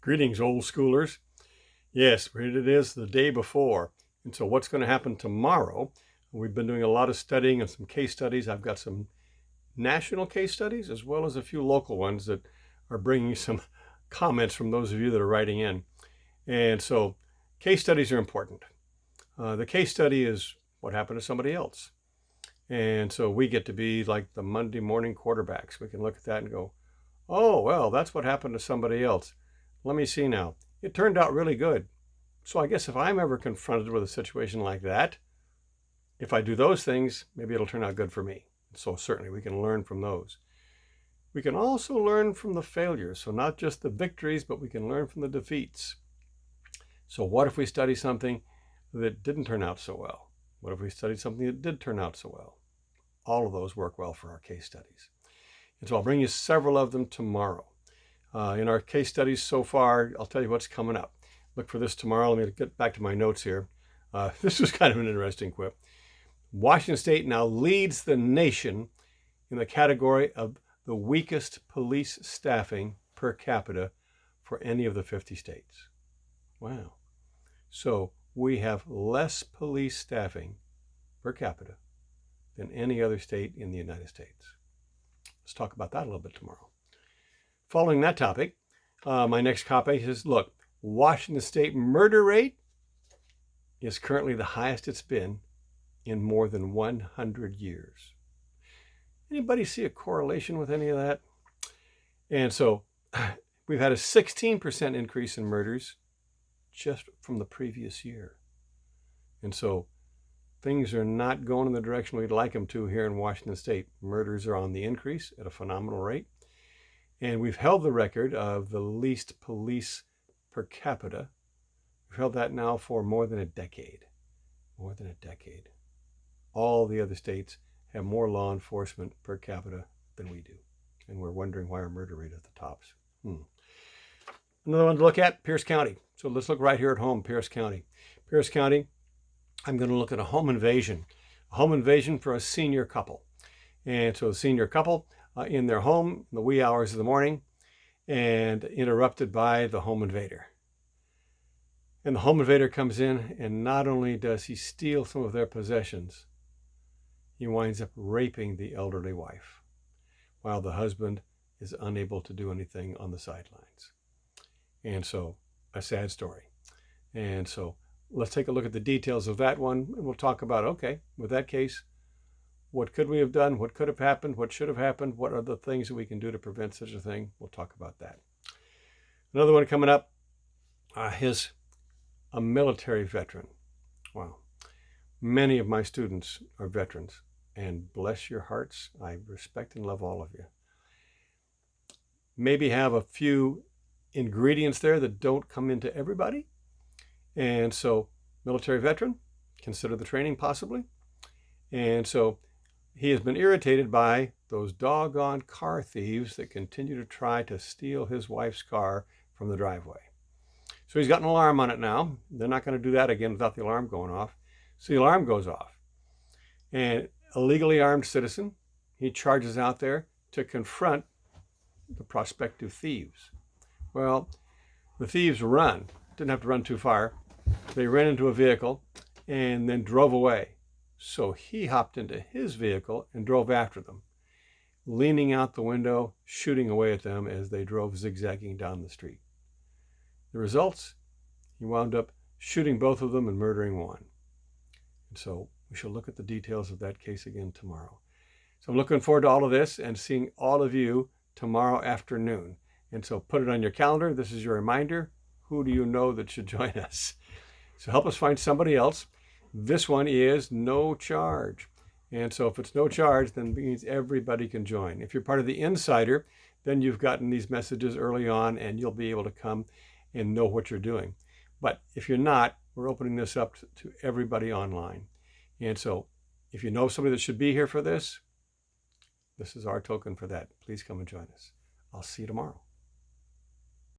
Greetings, old schoolers. Yes, it is the day before. And so what's going to happen tomorrow? We've been doing a lot of studying and some case studies. I've got some national case studies as well as a few local ones that are bringing some comments from those of you that are writing in. And so case studies are important. The case study is what happened to somebody else. And so we get to be like the Monday morning quarterbacks. We can look at that and go, oh, well, that's what happened to somebody else. Let me see now. It turned out really good. So I guess if I'm ever confronted with a situation like that, if I do those things, maybe it'll turn out good for me. So certainly we can learn from those. We can also learn from the failures. So not just the victories, but we can learn from the defeats. So what if we study something that didn't turn out so well? What if we studied something that did turn out so well? All of those work well for our case studies. And so I'll bring you several of them tomorrow. In our case studies so far, I'll tell you what's coming up. Look for this tomorrow. Let me get back to my notes here. This was kind of an interesting quip. Washington State now leads the nation in the category of the weakest police staffing per capita for any of the 50 states. Wow. So we have less police staffing per capita than any other state in the United States. Let's talk about that a little bit tomorrow. Following that topic, my next copy says, look, Washington State murder rate is currently the highest it's been in more than 100 years. Anybody see a correlation with any of that? And so we've had a 16% increase in murders just from the previous year. And so things are not going in the direction we'd like them to here in Washington State. Murders are on the increase at a phenomenal rate. And we've held the record of the least police per capita. We've held that now for more than a decade. More than a decade. All the other states have more law enforcement per capita than we do. And we're wondering why our murder rate is at the tops. Another one to look at, Pierce County. So let's look right here at home, Pierce County. Pierce County, I'm going to look at a home invasion. A home invasion for a senior couple. And so a senior couple in their home in the wee hours of the morning and interrupted by the home invader. And the home invader comes in, and not only does he steal some of their possessions, he winds up raping the elderly wife while the husband is unable to do anything on the sidelines. And so a sad story. And so let's take a look at the details of that one, and we'll talk about, okay, with that case, what could we have done? What could have happened? What should have happened? What are the things that we can do to prevent such a thing? We'll talk about that. Another one coming up, is a military veteran. Wow. Many of my students are veterans, and bless your hearts, I respect and love all of you. Maybe have a few ingredients there that don't come into everybody. And so military veteran, consider the training possibly. And so he has been irritated by those doggone car thieves that continue to try to steal his wife's car from the driveway. So he's got an alarm on it now. They're not going to do that again without the alarm going off. So the alarm goes off. And a legally armed citizen, he charges out there to confront the prospective thieves. Well, the thieves run. Didn't have to run too far. They ran into a vehicle and then drove away. So he hopped into his vehicle and drove after them, leaning out the window, shooting away at them as they drove zigzagging down the street. The results, he wound up shooting both of them and murdering one. And so we shall look at the details of that case again tomorrow. So I'm looking forward to all of this and seeing all of you tomorrow afternoon. And so put it on your calendar. This is your reminder. Who do you know that should join us? So help us find somebody else. This one is no charge. And so if it's no charge, then it means everybody can join. If you're part of the insider, then you've gotten these messages early on and you'll be able to come and know what you're doing. But if you're not, we're opening this up to everybody online. And so if you know somebody that should be here for this, this is our token for that. Please come and join us. I'll see you tomorrow.